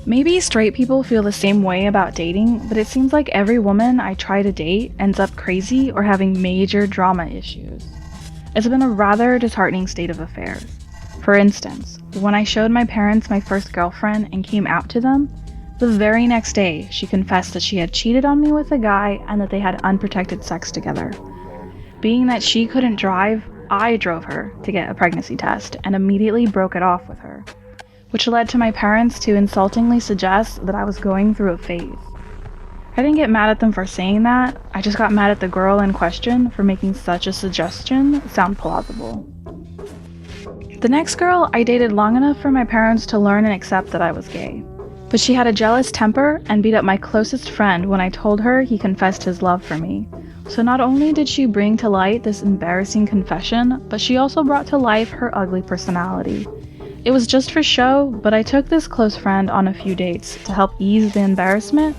Maybe straight people feel the same way about dating, but it seems like every woman I try to date ends up crazy or having major drama issues. It's been a rather disheartening state of affairs. For instance, when I showed my parents my first girlfriend and came out to them, the very next day she confessed that she had cheated on me with a guy and that they had unprotected sex together. Being that she couldn't drive, I drove her to get a pregnancy test and immediately broke it off with her, which led to my parents to insultingly suggest that I was going through a phase. I didn't get mad at them for saying that, I just got mad at the girl in question for making such a suggestion sound plausible. The next girl I dated long enough for my parents to learn and accept that I was gay, but she had a jealous temper and beat up my closest friend when I told her he confessed his love for me. So not only did she bring to light this embarrassing confession, but she also brought to life her ugly personality. It was just for show, but I took this close friend on a few dates to help ease the embarrassment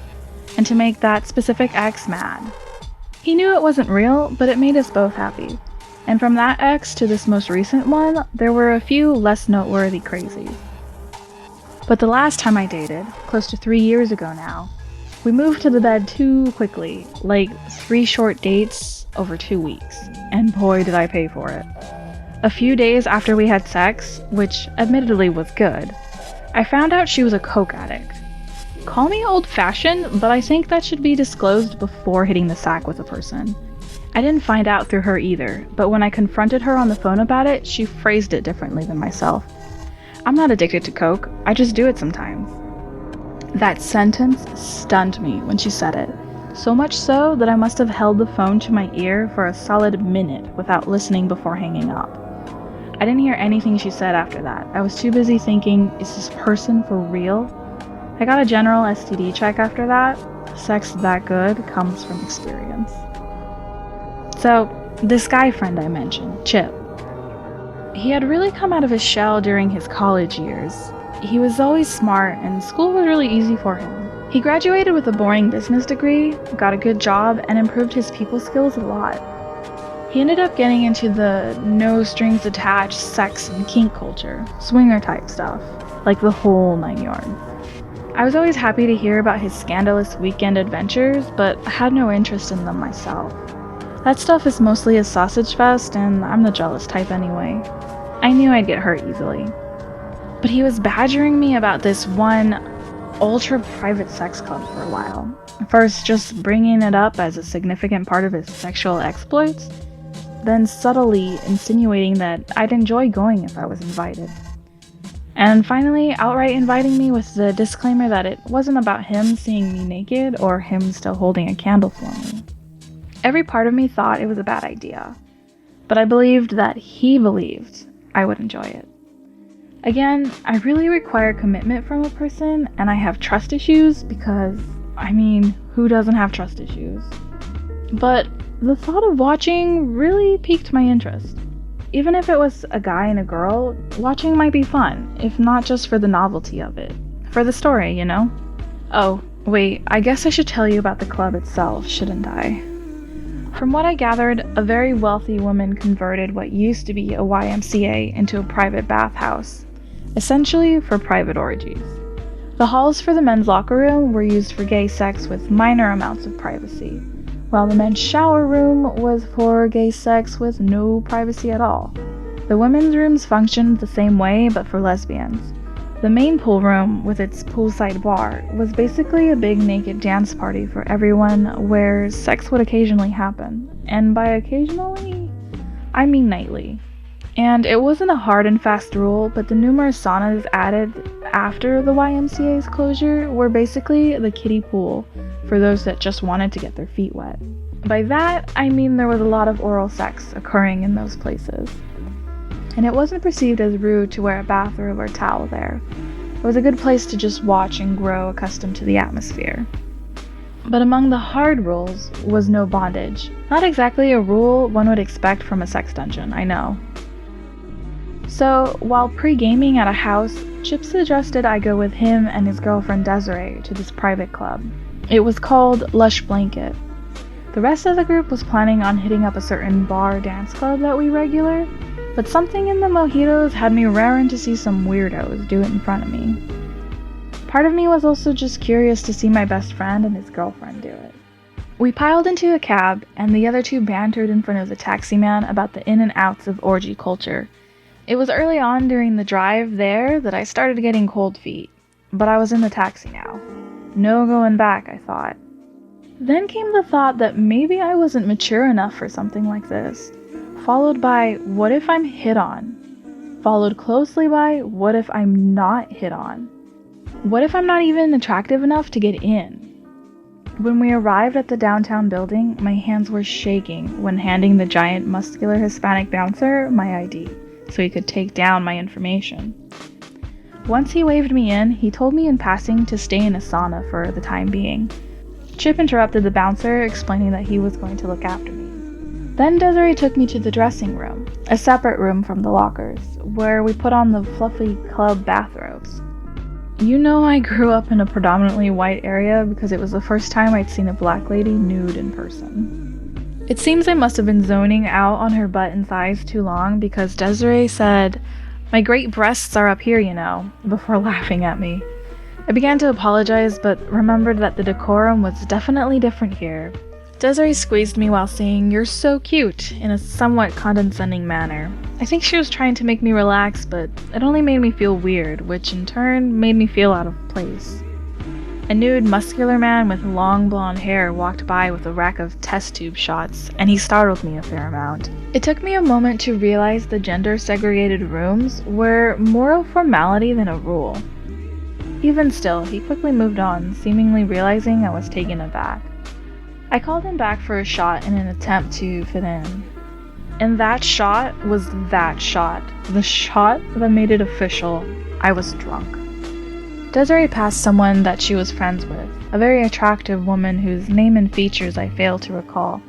and to make that specific ex mad. He knew it wasn't real, but it made us both happy. And from that ex to this most recent one, there were a few less noteworthy crazies. But the last time I dated, close to 3 years ago now, we moved to the bed too quickly, like 3 short dates over 2 weeks, and boy did I pay for it. A few days after we had sex, which admittedly was good, I found out she was a coke addict. Call me old-fashioned, but I think that should be disclosed before hitting the sack with a person. I didn't find out through her either, but when I confronted her on the phone about it, she phrased it differently than myself. I'm not addicted to coke, I just do it sometimes. That sentence stunned me when she said it, so much so that I must have held the phone to my ear for a solid minute without listening before hanging up. I didn't hear anything she said after that. I was too busy thinking, is this person for real? I got a general STD check after that. Sex that good comes from experience. So, this guy friend I mentioned, Chip, he had really come out of his shell during his college years. He was always smart and school was really easy for him. He graduated with a boring business degree, got a good job, and improved his people skills a lot. He ended up getting into the no strings attached sex and kink culture, swinger type stuff, like the whole 9 yards. I was always happy to hear about his scandalous weekend adventures, but I had no interest in them myself. That stuff is mostly a sausage fest, and I'm the jealous type anyway. I knew I'd get hurt easily. But he was badgering me about this one ultra-private sex club for a while. First, just bringing it up as a significant part of his sexual exploits, then subtly insinuating that I'd enjoy going if I was invited. And finally, outright inviting me with the disclaimer that it wasn't about him seeing me naked or him still holding a candle for me. Every part of me thought it was a bad idea, but I believed that he believed I would enjoy it. Again, I really require commitment from a person, and I have trust issues because, who doesn't have trust issues? But the thought of watching really piqued my interest. Even if it was a guy and a girl, watching might be fun, if not just for the novelty of it. For the story, you know? Oh, wait, I guess I should tell you about the club itself, shouldn't I? From what I gathered, a very wealthy woman converted what used to be a YMCA into a private bathhouse, essentially for private orgies. The halls for the men's locker room were used for gay sex with minor amounts of privacy, while the men's shower room was for gay sex with no privacy at all. The women's rooms functioned the same way, but for lesbians. The main pool room, with its poolside bar, was basically a big naked dance party for everyone where sex would occasionally happen. And by occasionally, I mean nightly. And it wasn't a hard and fast rule, but the numerous saunas added after the YMCA's closure were basically the kiddie pool for those that just wanted to get their feet wet. By that, I mean there was a lot of oral sex occurring in those places. And it wasn't perceived as rude to wear a bathrobe or towel there. It was a good place to just watch and grow accustomed to the atmosphere. But among the hard rules was no bondage. Not exactly a rule one would expect from a sex dungeon, I know. So, while pre-gaming at a house, Chip suggested I go with him and his girlfriend Desiree to this private club. It was called Lush Blanket. The rest of the group was planning on hitting up a certain bar dance club that we regular, but something in the mojitos had me raring to see some weirdos do it in front of me. Part of me was also just curious to see my best friend and his girlfriend do it. We piled into a cab, and the other two bantered in front of the taxi man about the in and outs of orgy culture. It was early on during the drive there that I started getting cold feet, but I was in the taxi now. No going back, I thought. Then came the thought that maybe I wasn't mature enough for something like this, followed by, what if I'm hit on? Followed closely by, what if I'm not hit on? What if I'm not even attractive enough to get in? When we arrived at the downtown building, my hands were shaking when handing the giant muscular Hispanic bouncer my ID, so he could take down my information. Once he waved me in, he told me in passing to stay in a sauna for the time being. Chip interrupted the bouncer, explaining that he was going to look after me. Then Desiree took me to the dressing room, a separate room from the lockers, where we put on the fluffy club bathrobes. You know, I grew up in a predominantly white area because it was the first time I'd seen a black lady nude in person. It seems I must have been zoning out on her butt and thighs too long because Desiree said, "My great breasts are up here, you know," before laughing at me. I began to apologize, but remembered that the decorum was definitely different here. Desiree squeezed me while saying, "You're so cute," in a somewhat condescending manner. I think she was trying to make me relax, but it only made me feel weird, which in turn made me feel out of place. A nude, muscular man with long blonde hair walked by with a rack of test tube shots, and he startled me a fair amount. It took me a moment to realize the gender-segregated rooms were more a formality than a rule. Even still, he quickly moved on, seemingly realizing I was taken aback. I called him back for a shot in an attempt to fit in. And that shot was that shot. The shot that made it official. I was drunk. Desiree passed someone that she was friends with, a very attractive woman whose name and features I failed to recall.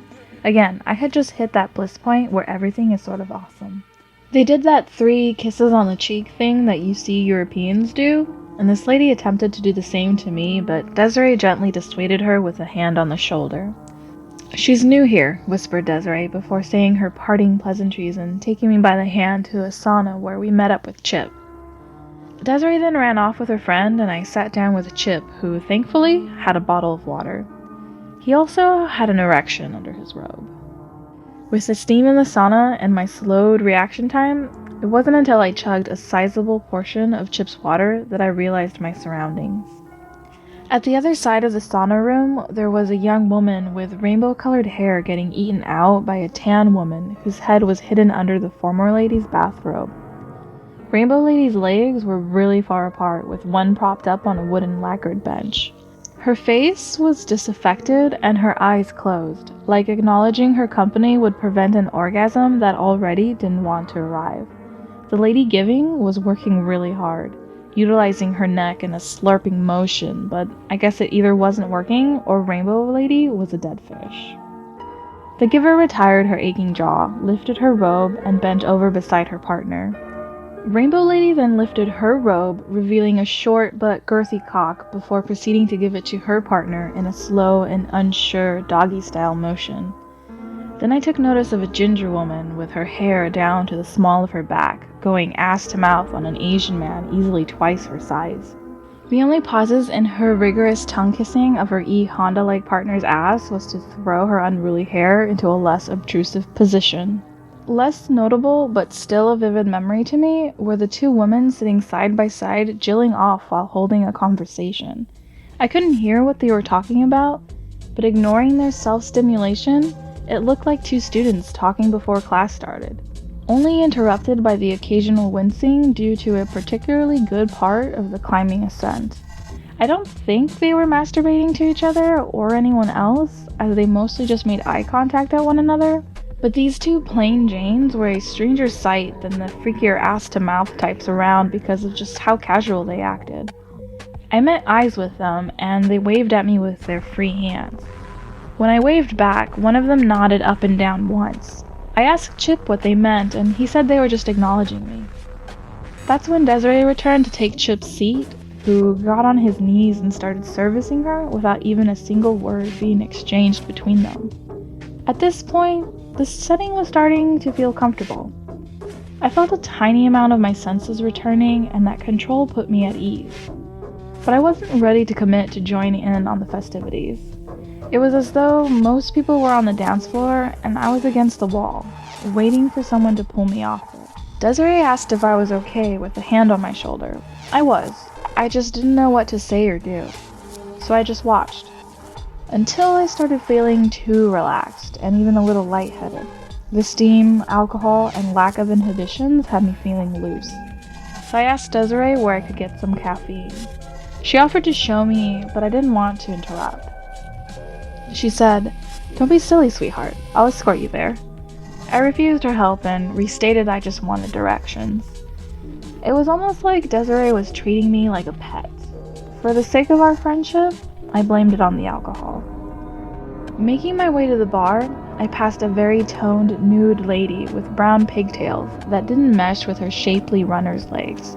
Again, I had just hit that bliss point where everything is sort of awesome. They did that 3 kisses on the cheek thing that you see Europeans do, and this lady attempted to do the same to me, but Desiree gently dissuaded her with a hand on the shoulder. "She's new here," whispered Desiree before saying her parting pleasantries and taking me by the hand to a sauna where we met up with Chip. Desiree then ran off with her friend, and I sat down with Chip, who thankfully had a bottle of water. He also had an erection under his robe. With the steam in the sauna and my slowed reaction time, it wasn't until I chugged a sizable portion of Chip's water that I realized my surroundings. At the other side of the sauna room, there was a young woman with rainbow-colored hair getting eaten out by a tan woman whose head was hidden under the former lady's bathrobe. Rainbow Lady's legs were really far apart, with one propped up on a wooden lacquered bench. Her face was disaffected and her eyes closed, like acknowledging her company would prevent an orgasm that already didn't want to arrive. The lady giving was working really hard, utilizing her neck in a slurping motion, but I guess it either wasn't working or Rainbow Lady was a dead fish. The giver retired her aching jaw, lifted her robe, and bent over beside her partner. Rainbow Lady then lifted her robe, revealing a short but girthy cock before proceeding to give it to her partner in a slow and unsure doggy-style motion. Then I took notice of a ginger woman with her hair down to the small of her back, going ass to mouth on an Asian man easily twice her size. The only pauses in her rigorous tongue-kissing of her Honda-like partner's ass was to throw her unruly hair into a less obtrusive position. Less notable, but still a vivid memory to me, were the 2 women sitting side by side jilling off while holding a conversation. I couldn't hear what they were talking about, but ignoring their self-stimulation, it looked like 2 students talking before class started, only interrupted by the occasional wincing due to a particularly good part of the climbing ascent. I don't think they were masturbating to each other or anyone else, as they mostly just made eye contact at one another, but these 2 plain Janes were a stranger sight than the freakier ass-to-mouth types around because of just how casual they acted. I met eyes with them, and they waved at me with their free hands. When I waved back, one of them nodded up and down once. I asked Chip what they meant, and he said they were just acknowledging me. That's when Desiree returned to take Chip's seat, who got on his knees and started servicing her without even a single word being exchanged between them. At this point, the setting was starting to feel comfortable. I felt a tiny amount of my senses returning, and that control put me at ease. but I wasn't ready to commit to joining in on the festivities. It was as though most people were on the dance floor and I was against the wall, waiting for someone to pull me off it. Desiree asked if I was okay with a hand on my shoulder. I was. I just didn't know what to say or do. So I just watched. Until I started feeling too relaxed and even a little lightheaded. The steam, alcohol, and lack of inhibitions had me feeling loose. So I asked Desiree where I could get some caffeine. She offered to show me, but I didn't want to interrupt. She said, "Don't be silly, sweetheart. I'll escort you there." I refused her help and restated I just wanted directions. It was almost like Desiree was treating me like a pet. For the sake of our friendship, I blamed it on the alcohol. Making my way to the bar, I passed a very toned, nude lady with brown pigtails that didn't mesh with her shapely runner's legs.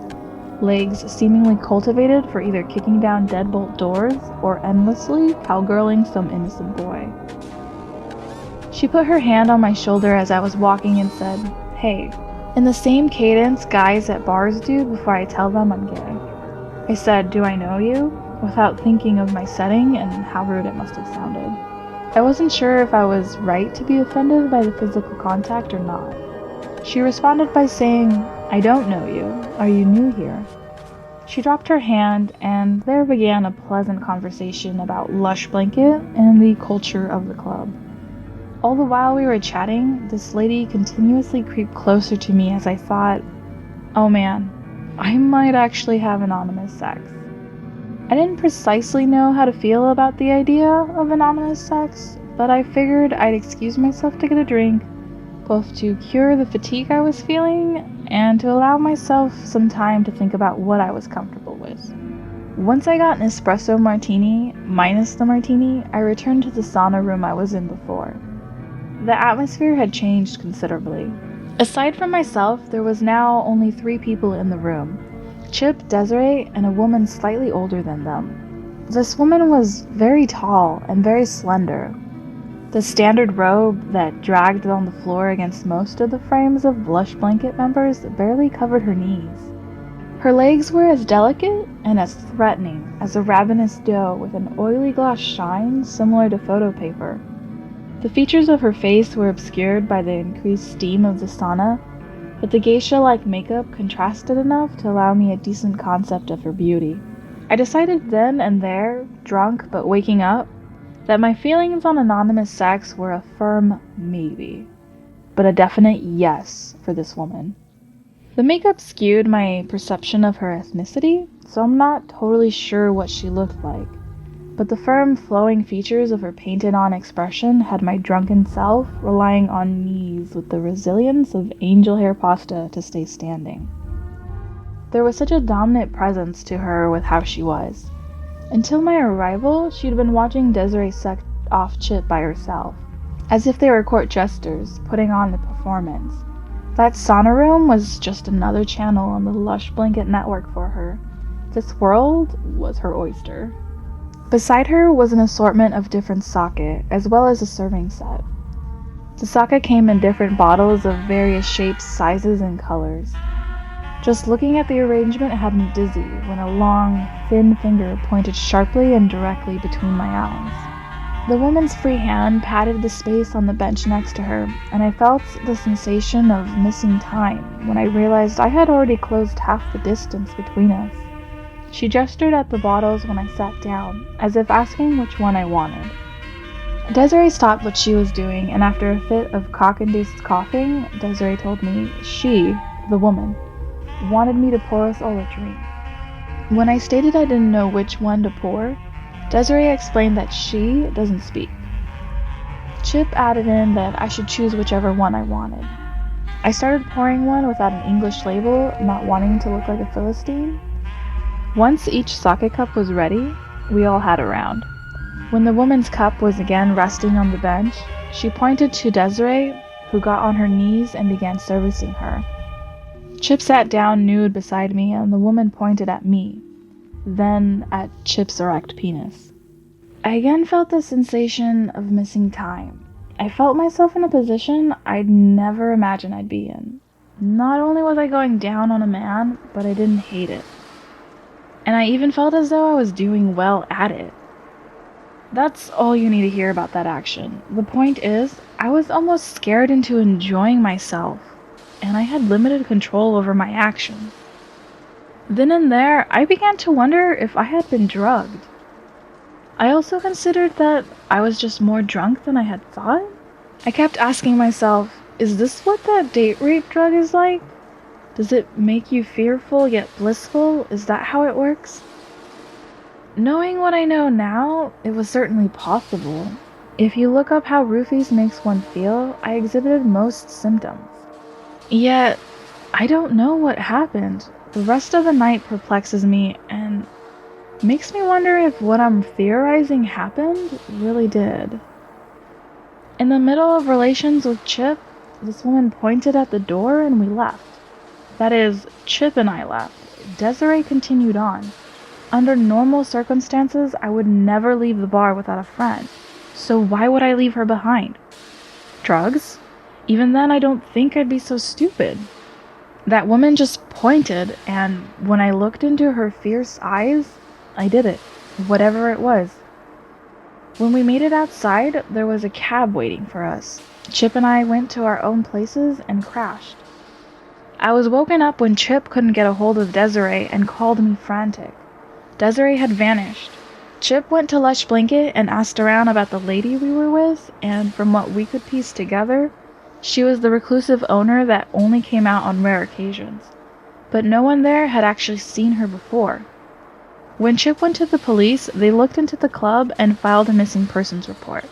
Legs seemingly cultivated for either kicking down deadbolt doors or endlessly cowgirling some innocent boy. She put her hand on my shoulder as I was walking and said, "Hey," in the same cadence guys at bars do before I tell them I'm gay. I said, "Do I know you?" without thinking of my setting and how rude it must have sounded. I wasn't sure if I was right to be offended by the physical contact or not. She responded by saying, "I don't know you. Are you new here?" She dropped her hand, and there began a pleasant conversation about Lush Blanket and the culture of the club. All the while we were chatting, this lady continuously creeped closer to me as I thought, oh man, I might actually have anonymous sex. I didn't precisely know how to feel about the idea of anonymous sex, but I figured I'd excuse myself to get a drink, both to cure the fatigue I was feeling and to allow myself some time to think about what I was comfortable with. Once I got an espresso martini, minus the martini, I returned to the sauna room I was in before. The atmosphere had changed considerably. Aside from myself, there was now only 3 people in the room: Chip, Desiree, and a woman slightly older than them. This woman was very tall and very slender. The standard robe that dragged on the floor against most of the frames of Lush Blanket members barely covered her knees. Her legs were as delicate and as threatening as a ravenous doe with an oily gloss shine similar to photo paper. The features of her face were obscured by the increased steam of the sauna, but the geisha-like makeup contrasted enough to allow me a decent concept of her beauty. I decided then and there, drunk but waking up, that my feelings on anonymous sex were a firm maybe, but a definite yes for this woman. The makeup skewed my perception of her ethnicity, so I'm not totally sure what she looked like, but the firm, flowing features of her painted-on expression had my drunken self relying on knees with the resilience of angel hair pasta to stay standing. There was such a dominant presence to her with how she was. Until my arrival, she'd been watching Desiree suck off Chip by herself, as if they were court jesters putting on a performance. That sauna room was just another channel on the Lush Blanket network for her. This world was her oyster. Beside her was an assortment of different sake, as well as a serving set. The sake came in different bottles of various shapes, sizes, and colors. Just looking at the arrangement had me dizzy when a long, thin finger pointed sharply and directly between my eyes. The woman's free hand patted the space on the bench next to her, and I felt the sensation of missing time when I realized I had already closed half the distance between us. She gestured at the bottles when I sat down, as if asking which one I wanted. Desiree stopped what she was doing, and after a fit of cock-induced coughing, Desiree told me she, the woman, wanted me to pour us all a drink. When I stated I didn't know which one to pour, Desiree explained that she doesn't speak. Chip added in that I should choose whichever one I wanted. I started pouring one without an English label, not wanting to look like a Philistine. Once each sake cup was ready, we all had a round. When the woman's cup was again resting on the bench, she pointed to Desiree, who got on her knees and began servicing her. Chip sat down nude beside me, and the woman pointed at me, then at Chip's erect penis. I again felt the sensation of missing time. I felt myself in a position I'd never imagined I'd be in. Not only was I going down on a man, but I didn't hate it. and I even felt as though I was doing well at it. That's all you need to hear about that action. The point is, I was almost scared into enjoying myself, and I had limited control over my actions. Then and there, I began to wonder if I had been drugged. I also considered that I was just more drunk than I had thought. I kept asking myself, is this what that date rape drug is like? Does it make you fearful yet blissful? Is that how it works? Knowing what I know now, it was certainly possible. If you look up how roofies makes one feel, I exhibited most symptoms. Yet, I don't know what happened. The rest of the night perplexes me and makes me wonder if what I'm theorizing happened really did. In the middle of relations with Chip, this woman pointed at the door and we left. That is, Chip and I left. Desiree continued on. Under normal circumstances, I would never leave the bar without a friend. So why would I leave her behind? Drugs? Even then, I don't think I'd be so stupid. That woman just pointed, and when I looked into her fierce eyes, I did it. Whatever it was. When we made it outside, there was a cab waiting for us. Chip and I went to our own places and crashed. I was woken up when Chip couldn't get a hold of Desiree and called me frantic. Desiree had vanished. Chip went to Lush Blanket and asked around about the lady we were with, and from what we could piece together, she was the reclusive owner that only came out on rare occasions. But no one there had actually seen her before. When Chip went to the police, they looked into the club and filed a missing persons report.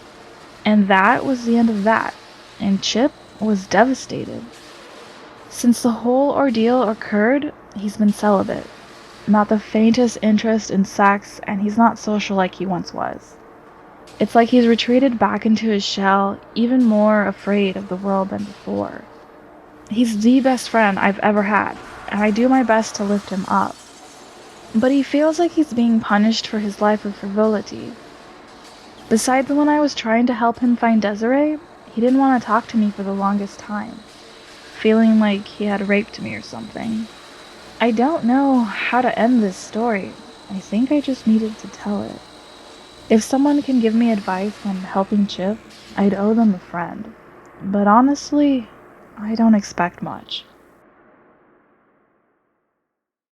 And that was the end of that, and Chip was devastated. Since the whole ordeal occurred, he's been celibate. Not the faintest interest in sex, and he's not social like he once was. It's like he's retreated back into his shell, even more afraid of the world than before. He's the best friend I've ever had, and I do my best to lift him up. But he feels like he's being punished for his life of frivolity. Besides, when I was trying to help him find Desiree, he didn't want to talk to me for the longest time, feeling like he had raped me or something. I don't know how to end this story. I think I just needed to tell it. If someone can give me advice on helping Chip, I'd owe them a friend. But honestly, I don't expect much.